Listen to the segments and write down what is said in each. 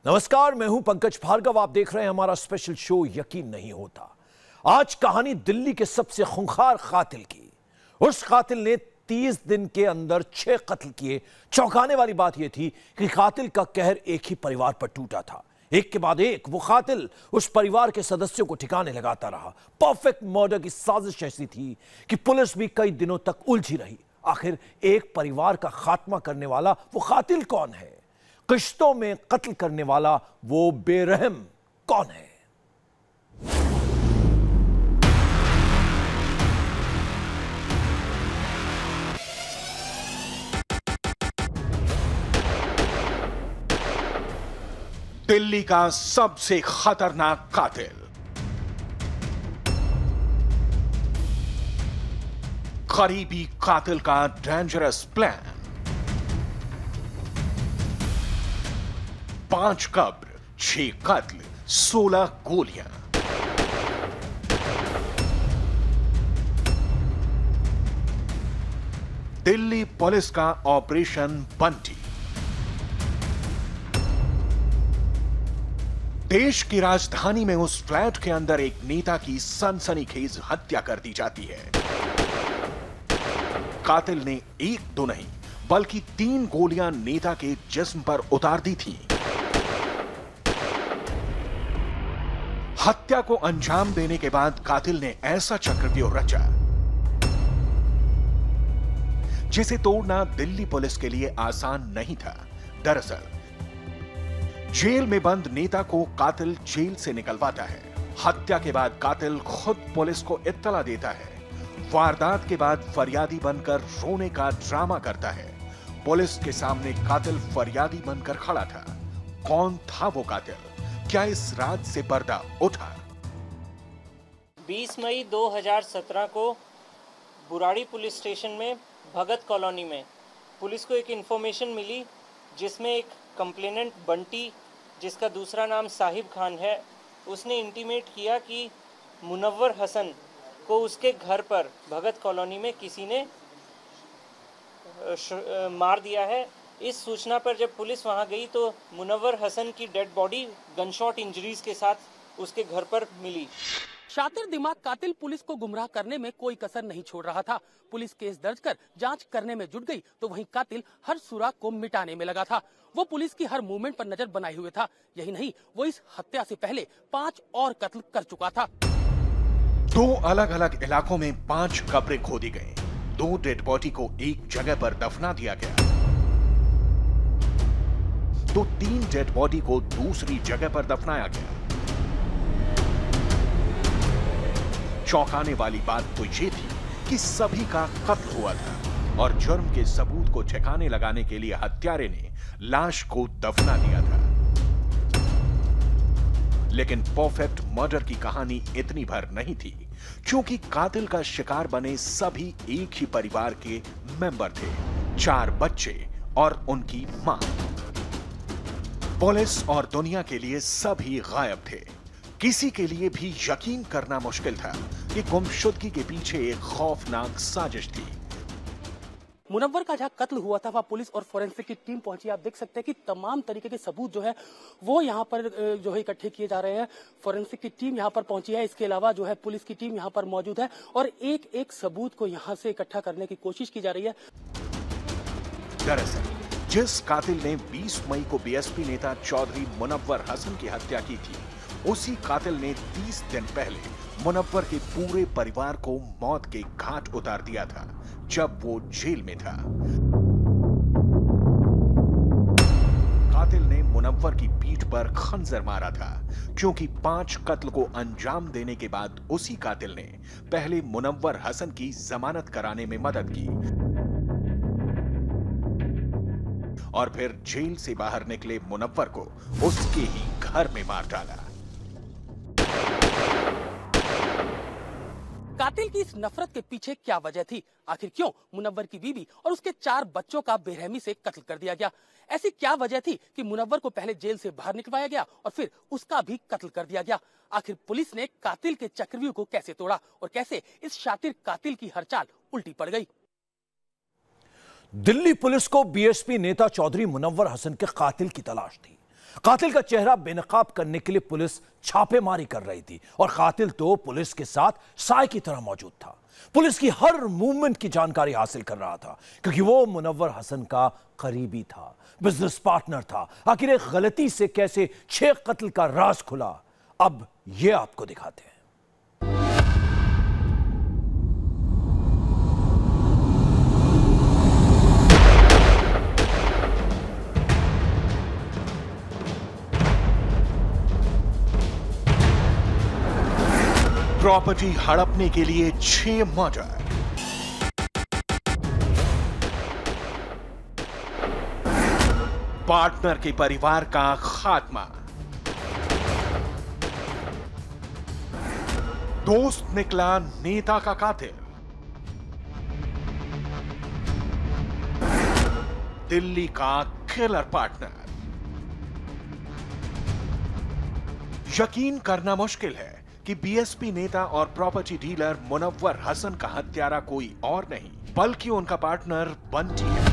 नमस्कार, मैं हूं पंकज भार्गव। आप देख रहे हैं हमारा स्पेशल शो यकीन नहीं होता। आज कहानी दिल्ली के सबसे खूंखार कातिल की। उस कातिल ने 30 दिन के अंदर 6 कत्ल किए। चौंकाने वाली बात यह थी कि कातिल का कहर एक ही परिवार पर टूटा था। एक के बाद एक वो कातिल उस परिवार के सदस्यों को ठिकाने लगाता रहा। परफेक्ट मर्डर की साजिश ऐसी थी कि पुलिस भी कई दिनों तक उलझी रही। आखिर एक परिवार का खात्मा करने वाला वो कातिल कौन है? किश्तों में कत्ल करने वाला वो बेरहम कौन है? दिल्ली का सबसे खतरनाक कातिल, करीबी कातिल का डेंजरस प्लान, 5 कब्र, 6 कत्ल, 16 गोलियां। दिल्ली पुलिस का ऑपरेशन बंटी। देश की राजधानी में उस फ्लैट के अंदर एक नेता की सनसनीखेज हत्या कर दी जाती है। कातिल ने 1-2 नहीं बल्कि 3 गोलियां नेता के जिस्म पर उतार दी थीं। हत्या को अंजाम देने के बाद कातिल ने ऐसा चक्रव्यूह रचा जिसे तोड़ना दिल्ली पुलिस के लिए आसान नहीं था। दरअसल जेल में बंद नेता को कातिल जेल से निकलवाता है। हत्या के बाद कातिल खुद पुलिस को इत्तला देता है। वारदात के बाद फरियादी बनकर रोने का ड्रामा करता है। पुलिस के सामने कातिल फरियादी बनकर खड़ा था। कौन था वो कातिल? क्या इस राज से पर्दा उठा? 20 मई 2017 को बुराड़ी पुलिस स्टेशन में भगत कॉलोनी में पुलिस को एक इन्फॉर्मेशन मिली जिसमें एक कंप्लेनेंट बंटी, जिसका दूसरा नाम साहिब खान है, उसने इंटीमेट किया कि मुनव्वर हसन को उसके घर पर भगत कॉलोनी में किसी ने मार दिया है। इस सूचना पर जब पुलिस वहां गई तो मुनव्वर हसन की डेड बॉडी गनशॉट इंजरीज के साथ उसके घर पर मिली। शातिर दिमाग कातिल पुलिस को गुमराह करने में कोई कसर नहीं छोड़ रहा था। पुलिस केस दर्ज कर जांच करने में जुट गई तो वहीं कातिल हर सुराग को मिटाने में लगा था। वो पुलिस की हर मूवमेंट पर नजर बनाए हुए था। यही नहीं, वो इस हत्या से पहले 5 और कत्ल कर चुका था। 2 अलग अलग इलाकों में 5 कब्रें खोदी गईं। 2 डेड बॉडी को एक जगह पर दफना दिया गया तो 3 डेड बॉडी को दूसरी जगह पर दफनाया गया। चौंकाने वाली बात तो ये थी कि सभी का कत्ल हुआ था और जुर्म के सबूत को ठिकाने लगाने के लिए हत्यारे ने लाश को दफना दिया था। लेकिन परफेक्ट मर्डर की कहानी इतनी भर नहीं थी, क्योंकि कातिल का शिकार बने सभी एक ही परिवार के मेंबर थे। 4 बच्चे और उनकी मां। पुलिस और दुनिया के लिए सभी गायब थे। किसी के लिए भी यकीन करना मुश्किल था कि गुमशुदगी के पीछे एक खौफनाक साजिश थी। मुनव्वर का जहां कत्ल हुआ था वहां पुलिस और फोरेंसिक की टीम पहुंची। आप देख सकते हैं कि तमाम तरीके के सबूत जो है वो यहाँ पर जो है इकट्ठे किए जा रहे हैं। फोरेंसिक की टीम यहाँ पर पहुंची है। इसके अलावा जो है पुलिस की टीम यहाँ पर मौजूद है और एक एक सबूत को यहाँ से इकट्ठा करने की कोशिश की जा रही है। दरअसल जिस कातिल ने 20 मई को बीएसपी नेता चौधरी मुनव्वर हसन की हत्या की थी, उसी कातिल ने 30 दिन पहले मुनव्वर के पूरे परिवार को मौत के घाट उतार दिया था जब वो जेल में था। कातिल ने मुनव्वर की पीठ पर खंजर मारा था, क्योंकि 5 कत्ल को अंजाम देने के बाद उसी कातिल ने पहले मुनव्वर हसन की जमानत कराने में मदद की और फिर जेल से बाहर निकले मुनव्वर को उसके ही घर में मार डाला। कातिल की इस नफरत के पीछे क्या वजह थी? आखिर क्यों मुनव्वर की बीवी और उसके 4 बच्चों का बेरहमी से कत्ल कर दिया गया? ऐसी क्या वजह थी कि मुनव्वर को पहले जेल से बाहर निकलवाया गया और फिर उसका भी कत्ल कर दिया गया? आखिर पुलिस ने कातिल के चक्रव्यूह को कैसे तोड़ा और कैसे इस शातिर कातिल की हर चाल उल्टी पड़ गई? दिल्ली पुलिस को बीएसपी नेता चौधरी मुनव्वर हसन के कातिल की तलाश थी। कातिल का चेहरा बेनकाब करने के लिए पुलिस छापेमारी कर रही थी और कातिल तो पुलिस के साथ साए की तरह मौजूद था। पुलिस की हर मूवमेंट की जानकारी हासिल कर रहा था क्योंकि वो मुनव्वर हसन का करीबी था, बिजनेस पार्टनर था। आखिर एक गलती से कैसे 6 कत्ल का राज खुला, अब यह आपको दिखाते हैं। प्रॉपर्टी हड़पने के लिए 6 मर्डर। पार्टनर के परिवार का खात्मा। दोस्त निकला नेता का कातिल। दिल्ली का किलर पार्टनर। यकीन करना मुश्किल है कि बीएसपी नेता और प्रॉपर्टी डीलर मुनव्वर हसन का हत्यारा कोई और नहीं बल्कि उनका पार्टनर बंटी है।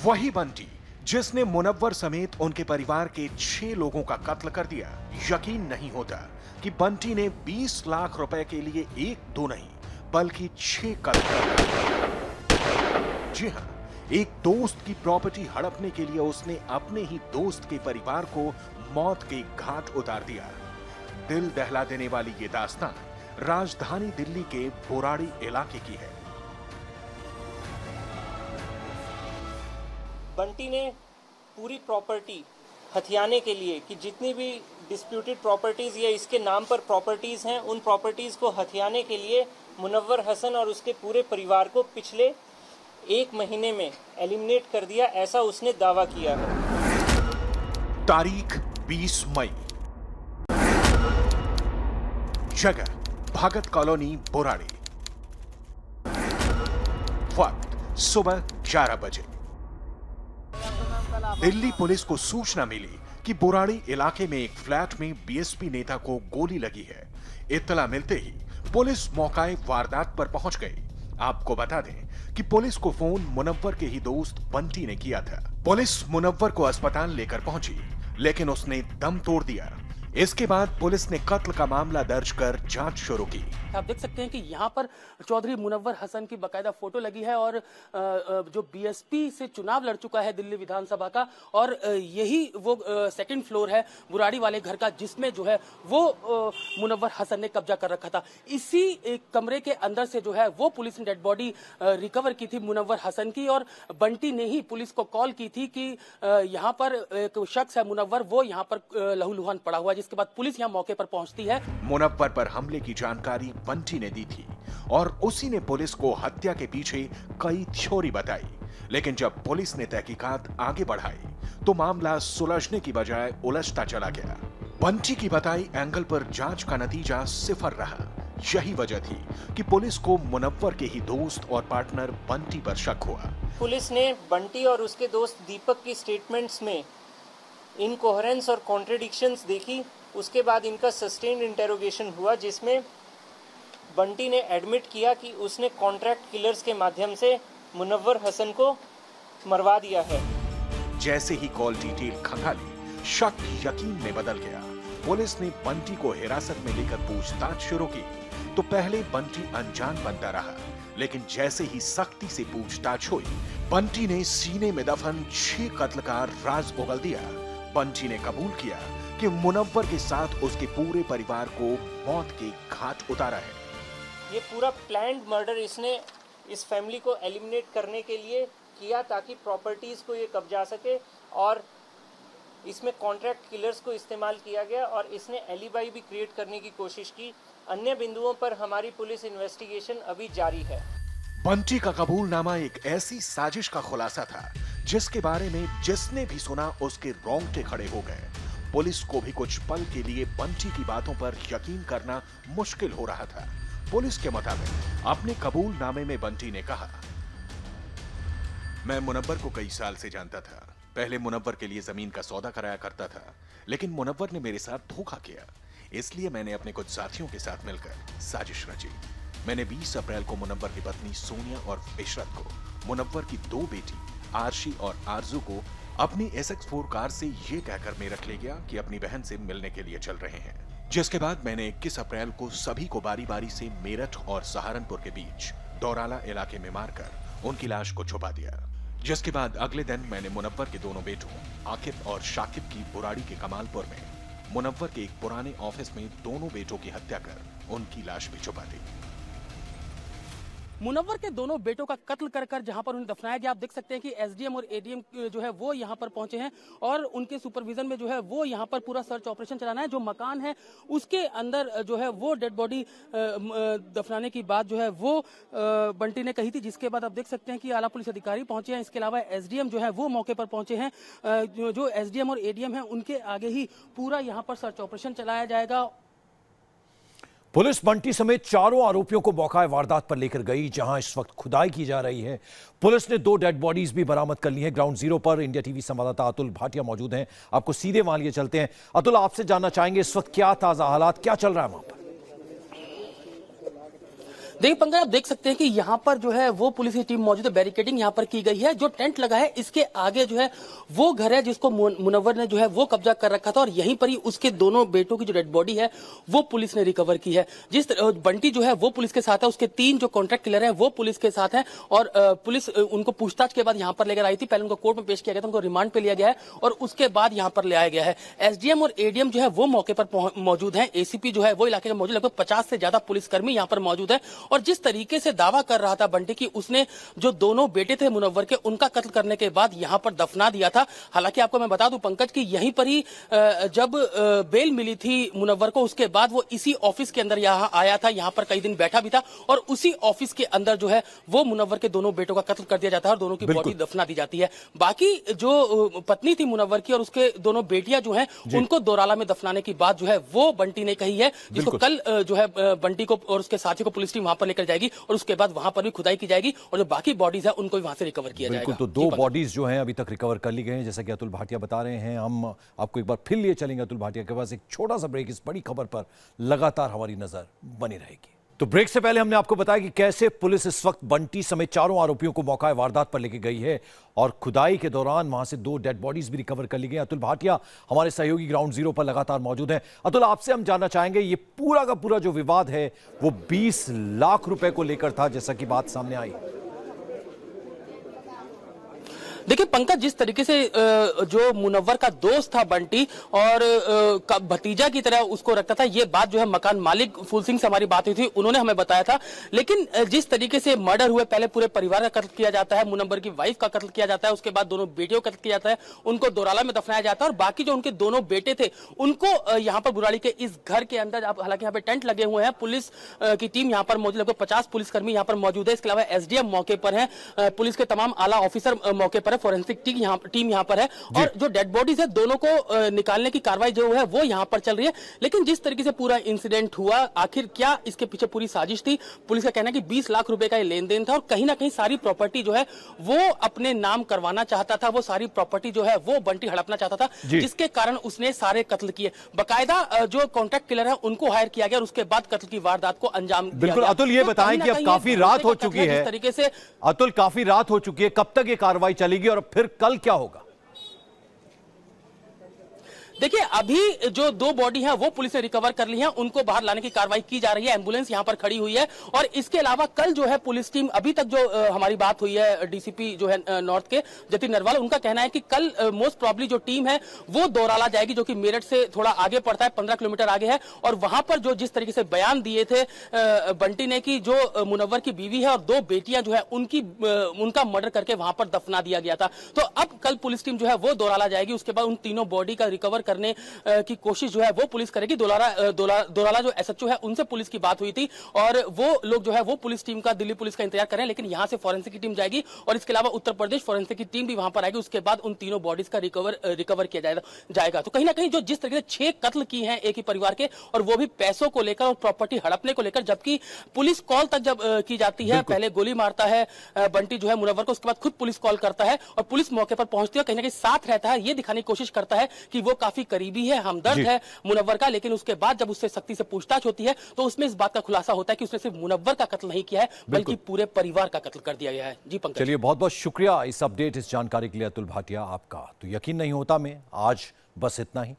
वही बंटी जिसने मुनव्वर समेत उनके परिवार के 6 लोगों का कत्ल कर दिया। यकीन नहीं होता कि बंटी ने 20 लाख रुपए के लिए 1-2 नहीं बल्कि 6 कत्ल कर दिए। जी हां, एक दोस्त की प्रॉपर्टी हड़पने के लिए उसने अपने ही दोस्त के परिवार को मौत के घाट उतार दिया। दिल दहला देने वाली ये दास्तान राजधानी दिल्ली के बोराड़ी इलाके की है। बंटी ने पूरी प्रॉपर्टी हथियाने के लिए कि जितनी भी डिस्प्यूटेड प्रॉपर्टीज या इसके नाम पर प्रॉपर्टीज हैं, उन प्रॉपर्टीज को हथियाने के लिए मुनव्वर हसन और उसके पूरे परिवार को पिछले 1 महीने में एलिमिनेट कर दिया, ऐसा उसने दावा किया है। तारीख 20 मई। जगह भगत कॉलोनी बोराड़ी। वक्त सुबह 11 बजे। दिल्ली पुलिस को सूचना मिली कि बोराड़ी इलाके में एक फ्लैट में बीएसपी नेता को गोली लगी है। इत्तला मिलते ही पुलिस मौके वारदात पर पहुंच गई। आपको बता दें कि पुलिस को फोन मुनव्वर के ही दोस्त बंटी ने किया था। पुलिस मुनव्वर को अस्पताल लेकर पहुंची लेकिन उसने दम तोड़ दिया। इसके बाद पुलिस ने कत्ल का मामला दर्ज कर जांच शुरू की। आप देख सकते हैं कि यहाँ पर चौधरी मुनव्वर हसन की बकायदा फोटो लगी है और जो बीएसपी से चुनाव लड़ चुका है दिल्ली विधानसभा का, और यही वो सेकंड फ्लोर है बुराड़ी वाले घर का जिसमें जो है वो मुनव्वर हसन ने कब्जा कर रखा था। इसी एक कमरे के अंदर से जो है वो पुलिस ने डेड बॉडी रिकवर की थी मुनव्वर हसन की, और बंटी ने ही पुलिस को कॉल की थी कि यहाँ पर एक शख्स है मुनव्वर, वो यहाँ पर लहूलुहान पड़ा हुआ है। जिसके बाद पुलिस यहाँ मौके पर पहुंचती है। मुनव्वर पर हमले की जानकारी बंटी ने दी थी और उसी ने पुलिस को हत्या के पीछे कई थ्योरी बताई। लेकिन जब पुलिस ने तहकीकात आगे बढ़ाई तो मामला सुलझने की बजाय उलझता चला गया। बंटी की बताई एंगल पर जांच का नतीजा 0 रहा। यही वजह थी कि पुलिस को मुनव्वर के ही दोस्त और पार्टनर बंटी पर शक हुआ। पुलिस ने बंटी और उसके दोस्त दीपक की स्टेटमेंट्स में इनकोहेरेंस और कॉन्ट्रडिक्शंस देखी। उसके बाद इनका सस्टेन्ड इंटेरोगेशन हुआ जिसमें बंटी ने एडमिट किया कि उसने कॉन्ट्रैक्ट किलर्स के माध्यम से मुनव्वर हसन को मरवा दिया है। जैसे ही कॉल डिटेल खंगाली, शक यकीन में बदल गया। पुलिस ने बंटी को हिरासत में लेकर पूछताछ शुरू की तो पहले बंटी अनजान बनता रहा, लेकिन जैसे ही सख्ती से पूछताछ हुई, बंटी ने सीने में दफन 6 कत्ल का राज उगल दिया। बंटी ने कबूल किया कि मुनव्वर के साथ उसके पूरे परिवार को मौत के घाट उतारा है। ये पूरा प्लान्ड मर्डर इसने इस फैमिली को एलिमिनेट करने के लिए किया ताकि प्रॉपर्टीज को ये कब्जा सके, और इसमें कॉन्ट्रैक्ट किलर्स को इस्तेमाल किया गया और इसने एलिबाई भी क्रिएट करने की कोशिश की। अन्य बिंदुओं पर हमारी पुलिस इन्वेस्टिगेशन अभी जारी है। बंटी का कबूलनामा एक ऐसी साजिश का खुलासा था जिसके बारे में जिसने भी सुना उसके रोंगटे खड़े हो गए। पुलिस को भी कुछ पल के लिए बंटी की बातों पर यकीन करना मुश्किल हो रहा था। पुलिस के मुताबिक अपने कबूलनामे में बंटी ने कहा, मैं मुनव्वर को कई साल से जानता था। पहले मुनव्वर के लिए जमीन का सौदा कराया करता था, लेकिन मुनव्वर ने मेरे साथ धोखा किया, इसलिए मैंने अपने कुछ साथियों के साथ मिलकर साजिश रची। मैंने 20 अप्रैल को मुनव्वर की पत्नी सोनिया और इशरत को, मुनव्वर की 2 बेटी आरशी और आरजू को अपनी SX4 कार से ये कहकर मेरठ ले गया कि अपनी बहन से मिलने के लिए चल रहे हैं। जिसके बाद मैंने 21 अप्रैल को सभी को बारी बारी से मेरठ और सहारनपुर के बीच दौराला इलाके में मारकर उनकी लाश को छुपा दिया। जिसके बाद अगले दिन मैंने मुनव्वर के दोनों बेटों आकिब और शाकिब की बुराड़ी के कमालपुर में मुनव्वर के एक पुराने ऑफिस में दोनों बेटों की हत्या कर उनकी लाश भी छुपा दी। मुनव्वर के दोनों बेटों का कत्ल कर जहां पर उन्हें दफनाया गया। आप देख सकते हैं कि एसडीएम और एडीएम जो है वो यहां पर पहुंचे हैं और उनके सुपरविजन में जो है वो यहां पर पूरा सर्च ऑपरेशन चलाना है। जो मकान है उसके अंदर जो है वो डेड बॉडी दफनाने की बात जो है वो बंटी ने कही थी, जिसके बाद आप देख सकते हैं कि आला पुलिस अधिकारी पहुंचे हैं। इसके अलावा एसडीएम जो है वो मौके पर पहुंचे हैं। जो एसडीएम और एडीएम है उनके आगे ही पूरा यहां पर सर्च ऑपरेशन चलाया जाएगा। पुलिस बंटी समेत चारों आरोपियों को मौका वारदात पर लेकर गई, जहां इस वक्त खुदाई की जा रही है। पुलिस ने 2 डेड बॉडीज भी बरामद कर ली हैं। ग्राउंड जीरो पर इंडिया टीवी संवाददाता अतुल भाटिया मौजूद हैं, आपको सीधे वहां लिए चलते हैं। अतुल, आपसे जानना चाहेंगे इस वक्त क्या ताजा हालात, क्या चल रहा है वहां पर? देखिए पंकज, आप देख सकते हैं कि यहाँ पर जो है वो पुलिस की टीम मौजूद है। बैरिकेडिंग यहाँ पर की गई है। जो टेंट लगा है इसके आगे जो है वो घर है जिसको मुनव्वर ने जो है वो कब्जा कर रखा था और यहीं पर ही उसके दोनों बेटों की जो डेड बॉडी है वो पुलिस ने रिकवर की है। जिस बंटी जो है वो पुलिस के साथ है, उसके 3 जो कॉन्ट्रैक्ट किलर हैं वो पुलिस के साथ हैं और पुलिस उनको पूछताछ के बाद यहाँ पर लेकर आई थी। पहले उनको कोर्ट में पेश किया गया था, उनको रिमांड पे लिया गया है और उसके बाद यहाँ पर ले आया गया है। एसडीएम और एडीएम जो है वो मौके पर मौजूद है। एसीपी जो है वो इलाके में मौजूद, लगभग 50 से ज्यादा पुलिसकर्मी यहाँ पर मौजूद है। और जिस तरीके से दावा कर रहा था बंटी की उसने जो दोनों बेटे थे मुनव्वर के उनका कत्ल करने के बाद यहां पर दफना दिया था। हालांकि आपको मैं बता दूं पंकज कि यहीं पर ही जब बेल मिली थी मुनव्वर को उसके बाद वो इसी ऑफिस के अंदर यहां आया था, यहां पर कई दिन बैठा भी था और उसी ऑफिस के अंदर जो है वो मुनव्वर के दोनों बेटों का कत्ल कर दिया जाता है और दोनों की बॉडी दफना दी जाती है। बाकी जो पत्नी थी मुनव्वर की और उसके दोनों बेटियां जो है उनको दोराला में दफनाने की बात जो है वो बंटी ने कही है, जिसको कल जो है बंटी को और उसके साथी को पुलिस टीम वहां पर लेकर जाएगी और उसके बाद वहां पर भी खुदाई की जाएगी और जो बाकी बॉडीज है उनको भी वहां से रिकवर किया जाएगा। तो 2 बॉडीज जो हैं अभी तक रिकवर कर ली गई हैं, जैसा कि अतुल भाटिया बता रहे हैं। हम आपको एक बार फिर लिए चलेंगे अतुल भाटिया के पास। एक छोटा सा ब्रेक, इस बड़ी खबर पर लगातार हमारी नजर बनी रहेगी। तो ब्रेक से पहले हमने आपको बताया कि कैसे पुलिस इस वक्त बंटी समेत चारों आरोपियों को मौका वारदात पर लेके गई है और खुदाई के दौरान वहां से 2 डेड बॉडीज भी रिकवर कर ली गई। अतुल भाटिया हमारे सहयोगी ग्राउंड जीरो पर लगातार मौजूद हैं। अतुल, आपसे हम जानना चाहेंगे ये पूरा का पूरा जो विवाद है वो 20 लाख रुपए को लेकर था, जैसा कि बात सामने आई। देखिए पंकज, जिस तरीके से जो मुनव्वर का दोस्त था बंटी और भतीजा की तरह उसको रखता था, ये बात जो है मकान मालिक फूल सिंह से हमारी बात हुई थी, उन्होंने हमें बताया था। लेकिन जिस तरीके से मर्डर हुए, पहले पूरे परिवार का कत्ल किया जाता है, मुनव्वर की वाइफ का कत्ल किया जाता है, उसके बाद दोनों बेटियों का कत्ल किया जाता है, उनको दोराला में दफनाया जाता है और बाकी जो उनके दोनों बेटे थे उनको यहाँ पर बुराड़ी के इस घर के अंदर, हालांकि यहाँ पे टेंट लगे हुए हैं, पुलिस की टीम यहाँ पर मौजूद, लगभग 50 पुलिसकर्मी यहाँ पर मौजूद है। इसके अलावा एसडीएम मौके पर है, पुलिस के तमाम आला ऑफिसर मौके पर, फोरेंसिक टीम यहाँ पर है और जो डेड बॉडीज है दोनों को निकालने की कार्रवाई जो है वो यहाँ पर चल रही है। लेकिन जिस तरीके से पूरा इंसिडेंट हुआ, आखिर क्या इसके पीछे पूरी साजिश थी? पुलिस का कहना है कि 20 लाख रुपए का ये लेन देन था और कहीं ना कहीं सारी प्रॉपर्टी जो है वो अपने नाम करवाना चाहता था, वो सारी प्रॉपर्टी जो है वो बंटी हड़पना चाहता था, जिसके कारण उसने सारे कत्ल किए। बाकायदा जो कॉन्ट्रैक्ट किलर है उनको हायर किया गया और उसके बाद कत्ल की वारदात को अंजाम दिया गया। अतुल, ये बताएं कि अब काफी रात हो चुकी है, तरीके से अतुल काफी रात हो चुकी है, कब तक ये कार्रवाई चलेगी और फिर कल क्या होगा? देखिए अभी जो 2 बॉडी है वो पुलिस ने रिकवर कर ली है, उनको बाहर लाने की कार्रवाई की जा रही है, एम्बुलेंस यहां पर खड़ी हुई है और इसके अलावा कल जो है पुलिस टीम, अभी तक जो हमारी बात हुई है डीसीपी जो है नॉर्थ के जतिन नरवाल, उनका कहना है कि कल मोस्ट प्रॉब्ली जो टीम है वो दोराला जाएगी, जो कि मेरठ से थोड़ा आगे पड़ता है, 15 किलोमीटर आगे है और वहां पर जो जिस तरीके से बयान दिए थे बंटी ने कि जो मुनव्वर की बीवी है और 2 बेटियां जो है उनका मर्डर करके वहां पर दफना दिया गया था। तो अब कल पुलिस टीम जो है वो दोराला जाएगी, उसके बाद उन तीनों बॉडी का रिकवर करने की कोशिश जो है वो पुलिस करेगी। दोराला जो एसएचओ है उनसे पुलिस की बात हुई थी और वो लोग जो है वो पुलिस टीम का, दिल्ली पुलिस का इंतजार कर रहे हैं, लेकिन यहां से फॉरेंसिक की टीम जाएगी और इसके अलावा उत्तर प्रदेश फॉरेंसिक की टीम भी वहां पर आएगी। उसके बाद उन तीनों बॉडीज का रिकवर किया जाएगा। तो कहीं ना कहीं जो जिस तरीके से 6 कत्ल किए हैं एक ही परिवार के और वो भी पैसों को लेकर और प्रॉपर्टी हड़पने को लेकर, जबकि पुलिस कॉल तक जब की जाती है, पहले गोली मारता है बंटी जो है मुनव्वर को, उसके बाद खुद पुलिस कॉल करता है और पुलिस मौके पर पहुंचती है, कहीं ना कहीं साथ रहता है, ये दिखाने की कोशिश करता है कि वो काफी काफी करीबी है, हमदर्द है मुनव्वर का, लेकिन उसके बाद जब उससे सख्ती से पूछताछ होती है तो उसमें इस बात का खुलासा होता है कि उसने सिर्फ मुनव्वर का कत्ल नहीं किया है बल्कि पूरे परिवार का कत्ल कर दिया गया है। जी पंकज। चलिए, बहुत बहुत शुक्रिया इस अपडेट, इस जानकारी के लिए अतुल भाटिया आपका। तो यकीन नहीं होता में आज बस इतना ही।